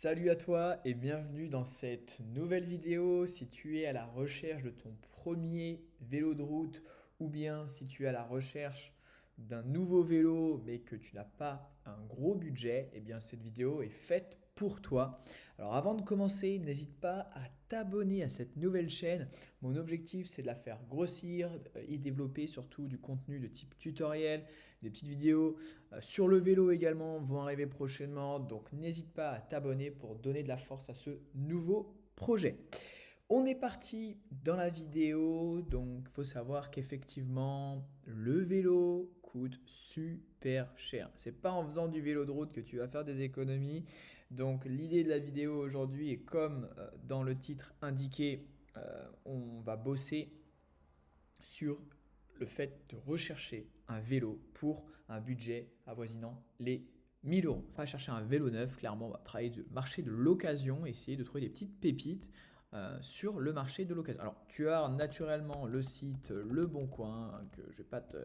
Salut à toi et bienvenue dans cette nouvelle vidéo. Si tu es à la recherche de ton premier vélo de route ou bien si tu es à la recherche d'un nouveau vélo mais que tu n'as pas un gros budget, eh bien cette vidéo est faite pour toi. Alors avant de commencer, n'hésite pas à t'abonner à cette nouvelle chaîne. Mon objectif c'est de la faire grossir et développer surtout du contenu de type tutoriel, des petites vidéos sur le vélo également vont arriver prochainement, donc n'hésite pas à t'abonner pour donner de la force à ce nouveau projet. On est parti dans la vidéo, donc il faut savoir qu'effectivement le vélo coûte super cher. C'est pas en faisant du vélo de route que tu vas faire des économies. Donc l'idée de la vidéo aujourd'hui est comme dans le titre indiqué, on va bosser sur le fait de rechercher un vélo pour un budget avoisinant les 1000 euros. On va chercher un vélo neuf, clairement, on va travailler le marché de l'occasion, essayer de trouver des petites pépites sur le marché de l'occasion. Alors, tu as naturellement le site Le Bon Coin, que je ne vais pas te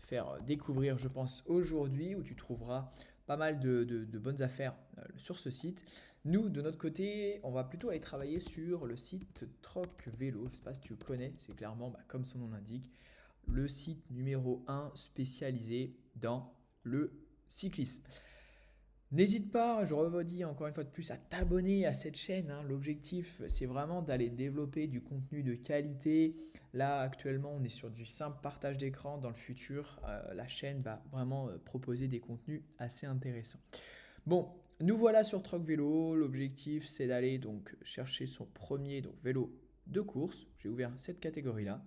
faire découvrir, je pense, aujourd'hui, où tu trouveras pas mal de bonnes affaires sur ce site. Nous, de notre côté, on va plutôt aller travailler sur le site Troc Vélo. Je ne sais pas si tu connais, c'est clairement, comme son nom l'indique, le site numéro un spécialisé dans le cyclisme. N'hésite pas, je redis encore une fois de plus, à t'abonner à cette chaîne, hein. L'objectif, c'est vraiment d'aller développer du contenu de qualité. Là, actuellement, on est sur du simple partage d'écran. Dans le futur, la chaîne va vraiment proposer des contenus assez intéressants. Bon, nous voilà sur Troc Vélo. L'objectif, c'est d'aller donc chercher son premier vélo de course. J'ai ouvert cette catégorie-là.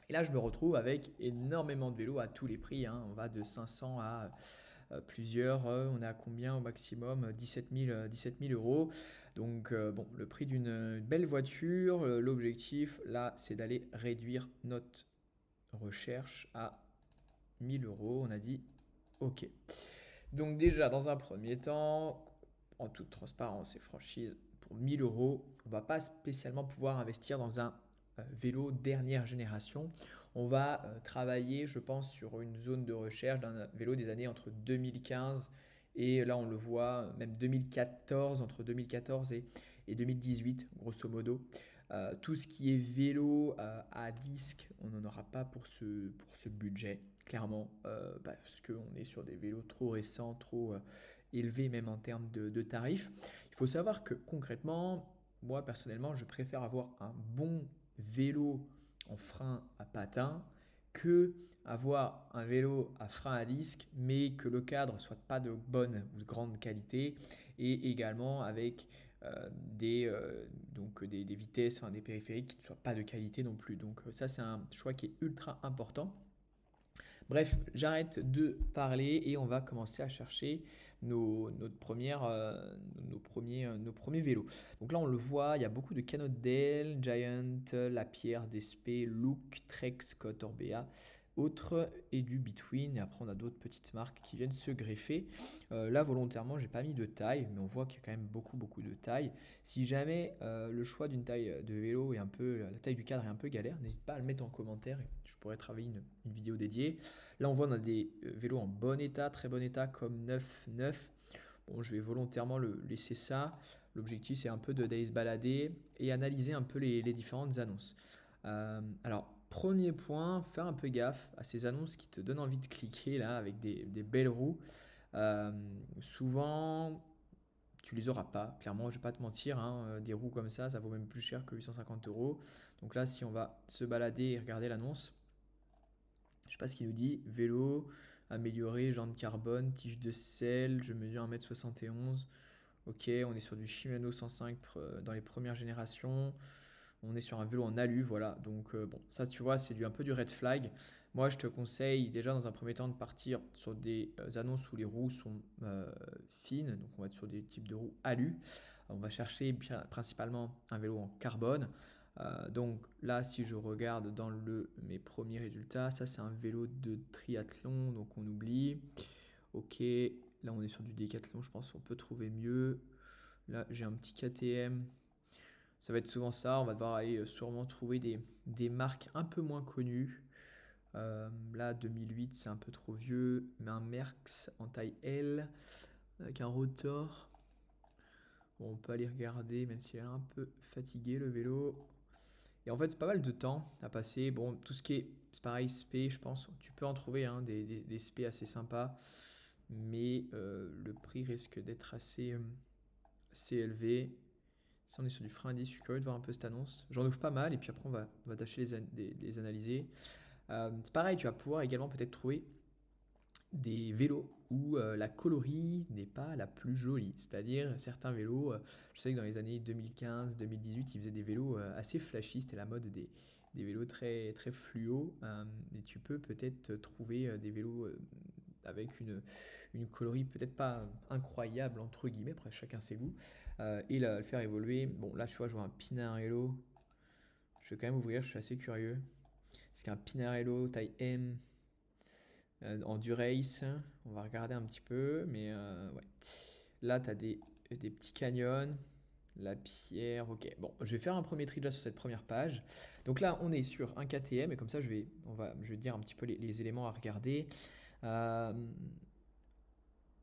Et là, je me retrouve avec énormément de vélos à tous les prix, hein. On va de 500 à plusieurs. On est à combien au maximum? 17 000 euros. Donc, bon, le prix d'une belle voiture. L'objectif, là, c'est d'aller réduire notre recherche à 1000 euros. On a dit OK. Donc, déjà, dans un premier temps, en toute transparence et franchise, pour 1000 euros, on ne va pas spécialement pouvoir investir dans un vélo dernière génération. On va travailler, je pense, sur une zone de recherche d'un vélo des années entre 2015 et là on le voit, même 2014, entre 2014 et 2018, grosso modo. Tout ce qui est vélo à disque, on n'en aura pas pour ce budget, clairement, parce qu'on est sur des vélos trop récents, trop élevés même en termes de tarifs. Il faut savoir que concrètement, moi personnellement, je préfère avoir un bon vélo en frein à patins que avoir un vélo à frein à disque mais que le cadre soit pas de bonne ou de grande qualité et également avec des vitesses, enfin, des périphériques qui ne soient pas de qualité non plus. Donc ça c'est un choix qui est ultra important. Bref, j'arrête de parler et on va commencer à chercher nos premiers vélos. Donc là, on le voit, il y a beaucoup de Cannondale, Giant, Lapierre, DSP, Look, Trek, Scott, Orbea, autres et du Between. Et après, on a d'autres petites marques qui viennent se greffer. Là, volontairement, j'ai pas mis de taille, mais on voit qu'il y a quand même beaucoup de taille. Si jamais le choix d'une taille de vélo est un peu, la taille du cadre est un peu galère, n'hésite pas à le mettre en commentaire. Je pourrais travailler une vidéo dédiée. Là, on voit on a des vélos en bon état, très bon état, comme 9. Bon, je vais volontairement le laisser ça. L'objectif, c'est un peu d'aller se balader et analyser un peu les différentes annonces. Alors, premier point, faire un peu gaffe à ces annonces qui te donnent envie de cliquer là avec des belles roues. Souvent, tu les auras pas. Clairement, je vais pas te mentir, hein, des roues comme ça vaut même plus cher que 850 euros. Donc là, si on va se balader et regarder l'annonce, je sais pas ce qu'il nous dit. Vélo, amélioré, jantes carbone, tige de sel, je mesure 1,71 m. Ok, on est sur du Shimano 105 dans les premières générations. On est sur un vélo en alu, voilà. Donc bon, ça tu vois, c'est un peu du red flag. Moi, je te conseille déjà dans un premier temps de partir sur des annonces où les roues sont fines. Donc on va être sur des types de roues alu. On va chercher principalement un vélo en carbone. Donc là, si je regarde dans mes premiers résultats, ça c'est un vélo de triathlon, donc on oublie. Ok, là on est sur du décathlon, je pense qu'on peut trouver mieux. Là j'ai un petit KTM, ça va être souvent ça, on va devoir aller sûrement trouver des marques un peu moins connues. Là 2008 c'est un peu trop vieux, mais un Merckx en taille L avec un rotor. Bon, on peut aller regarder, même s'il est un peu fatigué le vélo. Et en fait, c'est pas mal de temps à passer. Bon, tout ce qui est, c'est pareil, SP, je pense, tu peux en trouver hein, des SP assez sympas, mais le prix risque d'être assez élevé. Si on est sur du frein à disque, je suis curieux de voir un peu cette annonce. J'en ouvre pas mal et puis après on va tâcher les analyser. C'est pareil, tu vas pouvoir également peut-être trouver des vélos où la coloris n'est pas la plus jolie. C'est-à-dire certains vélos, je sais que dans les années 2015-2018, ils faisaient des vélos assez flashy, c'était la mode des vélos très, très fluo. Et tu peux peut-être trouver des vélos avec une coloris peut-être pas incroyable, entre guillemets, après chacun ses goûts, et le faire évoluer. Bon, là, tu vois, je vois un Pinarello. Je vais quand même ouvrir, je suis assez curieux. C'est qu'un Pinarello taille M en Durace. On va regarder un petit peu, mais ouais. Là, tu as des petits canyons, la pierre, ok. Bon, je vais faire un premier tri déjà sur cette première page. Donc là, on est sur un KTM, et comme ça, je vais dire un petit peu les éléments à regarder. Euh,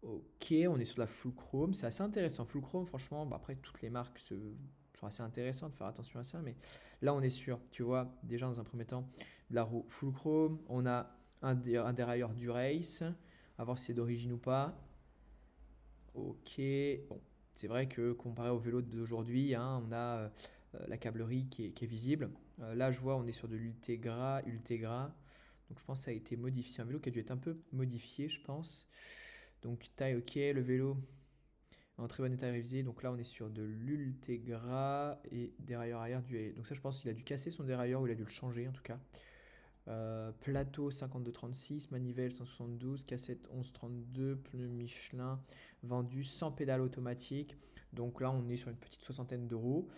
ok, on est sur la full chrome, c'est assez intéressant. Full chrome, franchement, bah, après, toutes les marques sont assez intéressantes, faire attention à ça, mais là, on est sur, tu vois, déjà dans un premier temps, de la roue full chrome. On a un dérailleur Durace, à voir si c'est d'origine ou pas. Ok, bon, c'est vrai que comparé au vélo d'aujourd'hui, hein, on a la cablerie qui est visible. Là, je vois, on est sur de l'Ultegra, Ultegra. Donc, je pense que ça a été modifié. C'est un vélo qui a dû être un peu modifié, je pense. Donc, taille, ok, le vélo en très bon état révisé. Donc là, on est sur de l'Ultegra et dérailleur arrière du. Donc, ça, je pense qu'il a dû casser son dérailleur ou il a dû le changer en tout cas. Plateau 52-36, manivelle 172, cassette 11-32, pneus Michelin, vendu sans pédale automatique. Donc là, on est sur une petite soixantaine d'euros.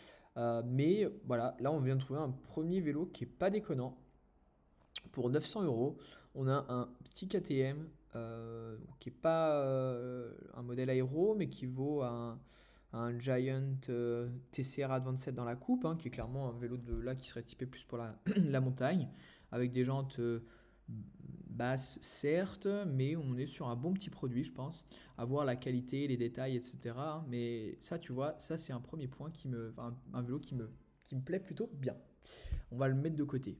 Mais voilà, là, on vient de trouver un premier vélo qui est pas déconnant. Pour 900 euros, on a un petit KTM qui n'est pas un modèle aéro, mais qui vaut un Giant TCR Advanced dans la coupe, hein, qui est clairement un vélo de là qui serait typé plus pour la montagne, avec des jantes basses, certes, mais on est sur un bon petit produit, je pense. À voir la qualité, les détails, etc. hein. Mais ça, tu vois, ça c'est un premier point un vélo qui me plaît plutôt bien. On va le mettre de côté.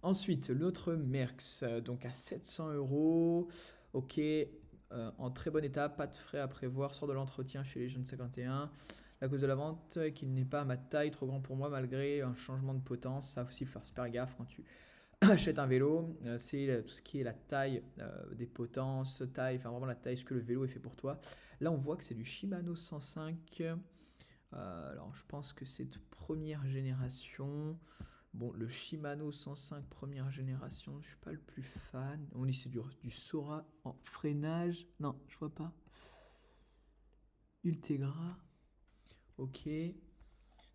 Ensuite, l'autre Merx, donc à 700 euros. Ok, en très bon état, pas de frais à prévoir, sort de l'entretien chez les jeunes 51. La cause de la vente, qu'il n'est pas à ma taille, trop grand pour moi malgré un changement de potence. Ça aussi, faut faire super gaffe quand tu achètes un vélo. C'est tout ce qui est la taille des potences, taille, enfin vraiment la taille, ce que le vélo est fait pour toi. Là, on voit que c'est du Shimano 105. Alors, je pense que c'est de première génération. Bon, le Shimano 105 première génération, je suis pas le plus fan. On dit c'est du Sora en freinage. Non, je vois pas. Ultegra. Ok.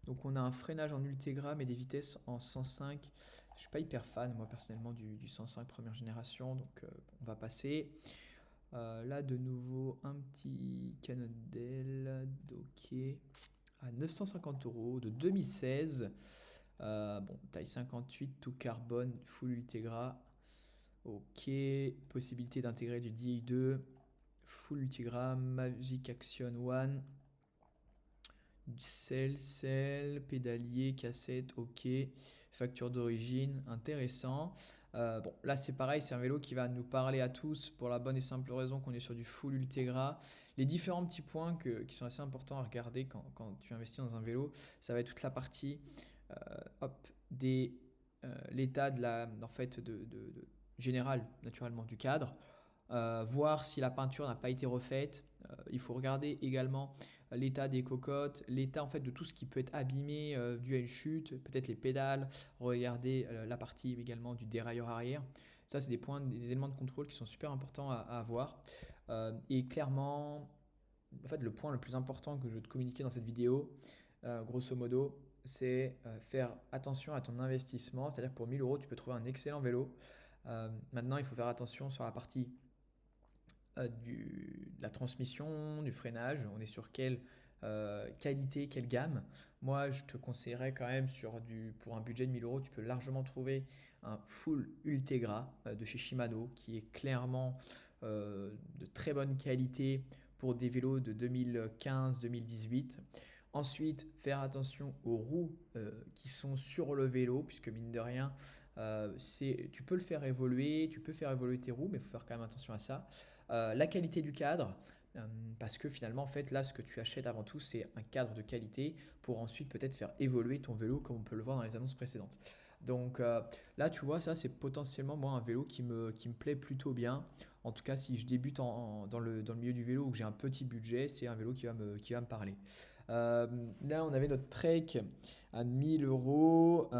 Donc on a un freinage en Ultegra mais des vitesses en 105. Je suis pas hyper fan moi personnellement du 105 première génération. Donc on va passer. Là de nouveau un petit Cannondale. Ok. À 950 euros de 2016. Bon, taille 58, tout carbone, full Ultegra. Ok, possibilité d'intégrer du DI2, full Ultegra, Mavic Action One, sel, pédalier, cassette, ok, facture d'origine, intéressant. Bon, là c'est pareil, c'est un vélo qui va nous parler à tous pour la bonne et simple raison qu'on est sur du full Ultegra. Les différents petits points qui sont assez importants à regarder quand tu investis dans un vélo, ça va être toute la partie hop, l'état en fait, général naturellement du cadre. Voir si la peinture n'a pas été refaite. Il faut regarder également l'état des cocottes, l'état en fait de tout ce qui peut être abîmé dû à une chute, peut-être les pédales, regarder la partie également du dérailleur arrière. Ça, c'est des éléments de contrôle qui sont super importants à avoir. Et clairement, en fait, le point le plus important que je veux te communiquer dans cette vidéo, grosso modo, c'est faire attention à ton investissement. C'est-à-dire que pour 1000 euros, tu peux trouver un excellent vélo. Maintenant, il faut faire attention sur la partie de la transmission, du freinage. On est sur quelle qualité, quelle gamme. Moi, je te conseillerais quand même pour un budget de 1000 euros, tu peux largement trouver un full Ultegra de chez Shimano qui est clairement de très bonne qualité pour des vélos de 2015-2018. Ensuite, faire attention aux roues qui sont sur le vélo, puisque mine de rien, tu peux le faire évoluer, tu peux faire évoluer tes roues, mais il faut faire quand même attention à ça. La qualité du cadre, euh, parce que finalement, en fait, là, ce que tu achètes avant tout, c'est un cadre de qualité pour ensuite peut-être faire évoluer ton vélo, comme on peut le voir dans les annonces précédentes. Donc là, tu vois, ça, c'est potentiellement moi un vélo qui me plaît plutôt bien. En tout cas, si je débute dans le milieu du vélo ou que j'ai un petit budget, c'est un vélo qui va me parler. Euh, Là, on avait notre Trek à 1000 euros.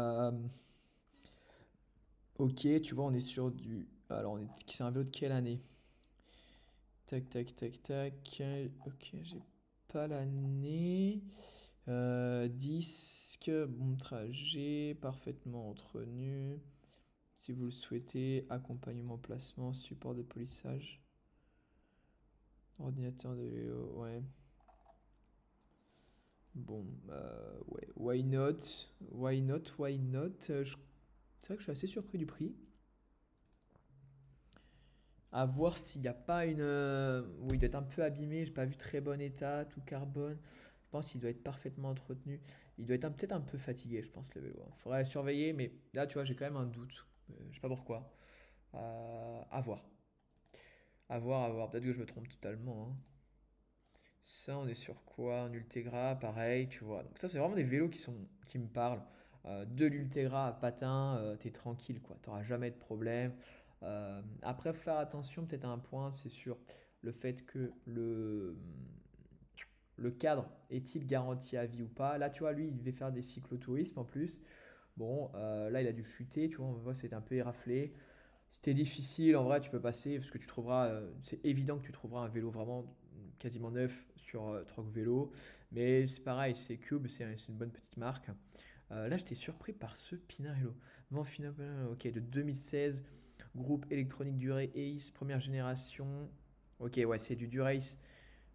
Ok, tu vois, on est sur du. Alors, c'est un vélo de quelle année? Tac, tac, tac, tac. Ok, j'ai pas l'année. Disque, bon trajet, parfaitement entretenu. Si vous le souhaitez, accompagnement, placement, support de polissage, ordinateur de vélo, ouais. Bon, ouais, why not? Why not? Why not? C'est vrai que je suis assez surpris du prix. À voir s'il n'y a pas une. Oui, il doit être un peu abîmé, j'ai pas vu très bon état, tout carbone. Je pense qu'il doit être parfaitement entretenu. Il doit être peut-être un peu fatigué, je pense, le vélo. Il faudrait surveiller, mais là, tu vois, j'ai quand même un doute. Je sais pas pourquoi. À voir. À voir, à voir. Peut-être que je me trompe totalement, hein. Ça, on est sur quoi? Un Ultegra, pareil, tu vois. Donc ça, c'est vraiment des vélos qui me parlent. De l'Ultegra à patin, t'es tranquille, quoi. T'auras jamais de problème. Après, faut faire attention peut-être à un point, c'est sur le fait que le cadre est-il garanti à vie ou pas. Là, tu vois, lui, il devait faire des cyclotourismes en plus. Bon, là, il a dû chuter, tu vois, on voit, c'est un peu éraflé. C'était difficile, en vrai, tu peux passer, parce que c'est évident que tu trouveras un vélo vraiment quasiment neuf sur Troc Vélo. Mais c'est pareil, c'est Cube, c'est une bonne petite marque. Là, j'étais surpris par ce Pinarello. Vanfina, ok, de 2016, groupe électronique Dura Ace, première génération. Ok, ouais, c'est du Dura Ace,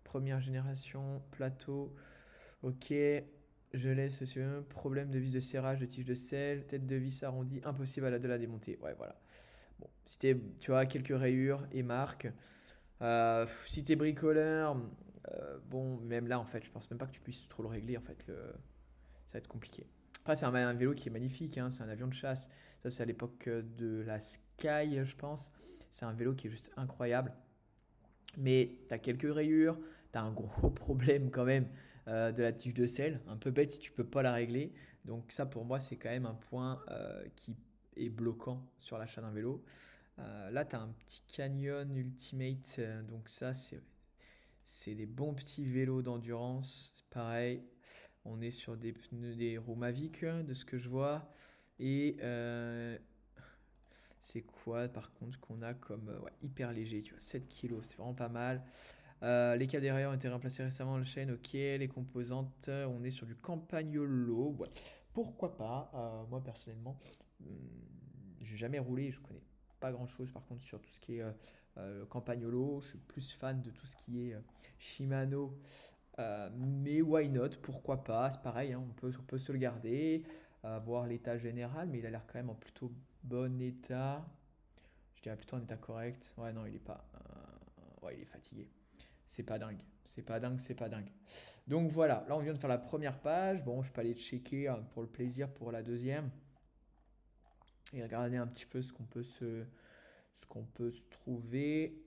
première génération, plateau. Ok, je laisse ce problème de vis de serrage de tige de sel, tête de vis arrondie, impossible de la démonter. Ouais, voilà. Bon, si t'es, tu vois, quelques rayures et marques. Si t'es bricoleur, bon, même là, en fait, je pense même pas que tu puisses trop le régler. En fait, ça va être compliqué. Après, c'est un vélo qui est magnifique, hein, c'est un avion de chasse. Ça, c'est à l'époque de la Sky, je pense. C'est un vélo qui est juste incroyable. Mais t'as quelques rayures, t'as un gros problème quand même de la tige de sel. Un peu bête si tu peux pas la régler. Donc, ça, pour moi, c'est quand même un point qui est bloquant sur l'achat d'un vélo. Là, tu as un petit Canyon Ultimate. Donc ça, c'est des bons petits vélos d'endurance. C'est pareil. On est sur des pneus, des roues Mavic, de ce que je vois. Et c'est quoi, par contre, qu'on a comme ouais, hyper léger, tu vois, 7 kilos, c'est vraiment pas mal. Les câbles derrière ont été remplacés récemment, la chaîne, ok. Les composantes, on est sur du Campagnolo. Ouais. Pourquoi pas? Moi, personnellement, hum, j'ai jamais roulé, je connais pas grand-chose par contre sur tout ce qui est Campagnolo. Je suis plus fan de tout ce qui est Shimano. Mais why not? Pourquoi pas? C'est pareil, hein, on peut se le garder, voir l'état général, mais il a l'air quand même en plutôt bon état. Je dirais plutôt en état correct. Ouais, non, il est pas. Ouais, il est fatigué. C'est pas dingue. C'est pas dingue, c'est pas dingue. Donc voilà, là on vient de faire la première page. Bon, je peux aller checker pour le plaisir pour la deuxième et regarder un petit peu ce qu'on peut se trouver.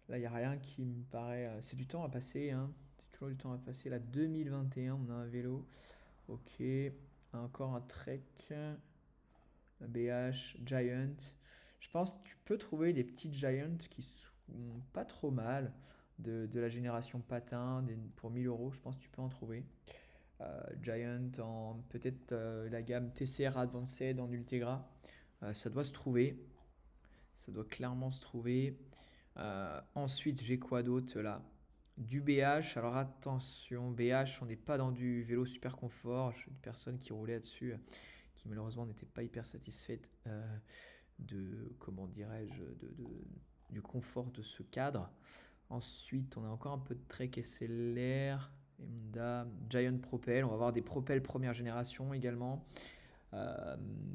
Là, il n'y a rien qui me paraît. C'est du temps à passer, hein. C'est toujours du temps à passer. Là, 2021, on a un vélo. Ok. Encore un Trek, un BH, Giant. Je pense que tu peux trouver des petits Giant qui sont pas trop mal. De la génération patin, pour 1000 euros, je pense que tu peux en trouver. Giant en peut-être la gamme TCR Advanced en Ultegra. Ça doit se trouver. Ça doit clairement se trouver. Ensuite, j'ai quoi d'autre là? Du BH. Alors attention, BH, on n'est pas dans du vélo super confort. J'ai une personne qui roulait là-dessus, qui malheureusement n'était pas hyper satisfaite comment dirais-je, du confort de ce cadre. Ensuite, on a encore un peu de Trek SLR, Honda, Giant Propel. On va avoir des Propel première génération également.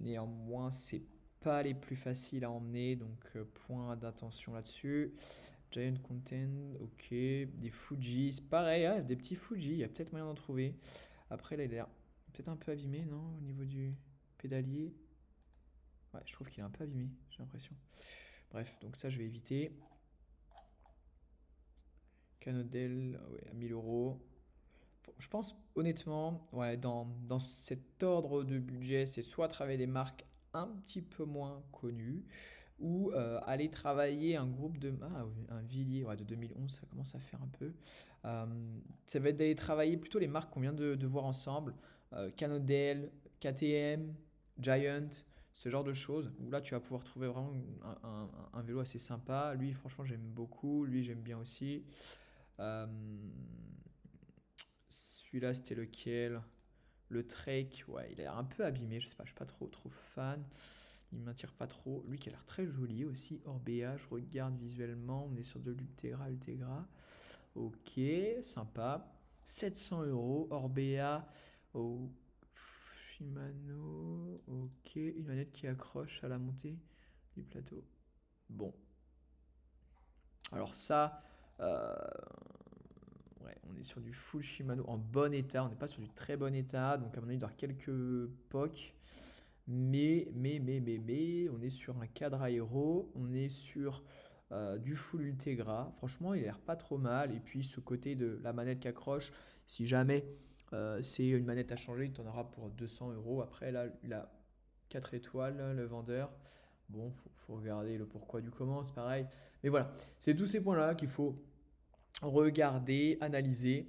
Néanmoins, c'est pas les plus faciles à emmener, donc point d'attention là-dessus. Giant Content, ok. Des Fuji, c'est pareil, ah, des petits Fuji, il y a peut-être moyen d'en trouver. Après, là, il a l'air peut-être un peu abîmé, non? Au niveau du pédalier. Ouais, je trouve qu'il est un peu abîmé, j'ai l'impression. Bref, donc ça, je vais éviter. Canodel, ouais, à 1000 euros. Je pense honnêtement, ouais, dans cet ordre de budget, c'est soit travailler des marques un petit peu moins connues, ou aller travailler un groupe de... Ah oui, un Villiers, ouais, de 2011, ça commence à faire un peu. Euh, Ça va être d'aller travailler plutôt les marques qu'on vient de voir ensemble. Canodel, KTM, Giant, ce genre de choses. Où là, tu vas pouvoir trouver vraiment un vélo assez sympa. Lui, franchement, j'aime beaucoup. Lui, j'aime bien aussi. Euh, Celui-là, c'était lequel? Le Trek, ouais, il a l'air un peu abîmé, je sais pas, je suis pas trop fan. Il m'attire pas trop. Lui qui a l'air très joli aussi, Orbea, je regarde visuellement, on est sur de l'Ultegra, Ultegra. Ok, sympa. 700 euros, Orbea, au Shimano, ok, une manette qui accroche à la montée du plateau. Bon, alors ça, euh, ouais, on est sur du full Shimano en bon état, on n'est pas sur du très bon état, donc à mon avis il doit y avoir quelques pocs. Mais, on est sur un cadre aéro, on est sur du full Ultegra. Franchement, il a l'air pas trop mal. Et puis, ce côté de la manette qui accroche, si jamais c'est une manette à changer, il t'en aura pour 200 euros. Après, là, il a 4 étoiles, le vendeur. Bon, faut regarder le pourquoi du comment, c'est pareil. Mais voilà, c'est tous ces points-là qu'il faut regarder, analyser.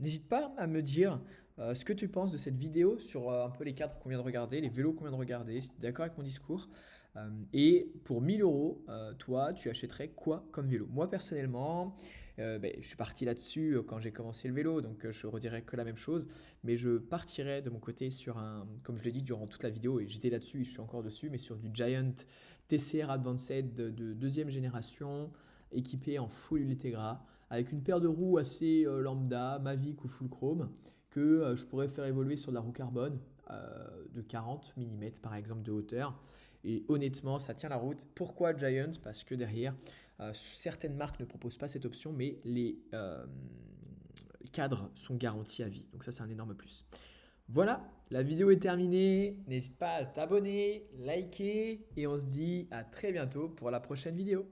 N'hésite pas à me dire ce que tu penses de cette vidéo sur un peu les cadres qu'on vient de regarder, les vélos qu'on vient de regarder, si tu es d'accord avec mon discours. Et pour 1000 euros, toi, tu achèterais quoi comme vélo? Moi, personnellement, je suis parti là-dessus quand j'ai commencé le vélo, donc je redirais que la même chose. Mais je partirais de mon côté sur un, comme je l'ai dit durant toute la vidéo, et j'étais là-dessus et je suis encore dessus, mais sur du Giant TCR Advanced de deuxième génération, équipé en full Ultegra avec une paire de roues assez lambda, Mavic ou full chrome, que je pourrais faire évoluer sur de la roue carbone de 40 mm par exemple de hauteur. Et honnêtement, ça tient la route. Pourquoi Giant? Parce que derrière, certaines marques ne proposent pas cette option, mais les cadres sont garantis à vie. Donc ça, c'est un énorme plus. Voilà, la vidéo est terminée. N'hésite pas à t'abonner, liker, et on se dit à très bientôt pour la prochaine vidéo.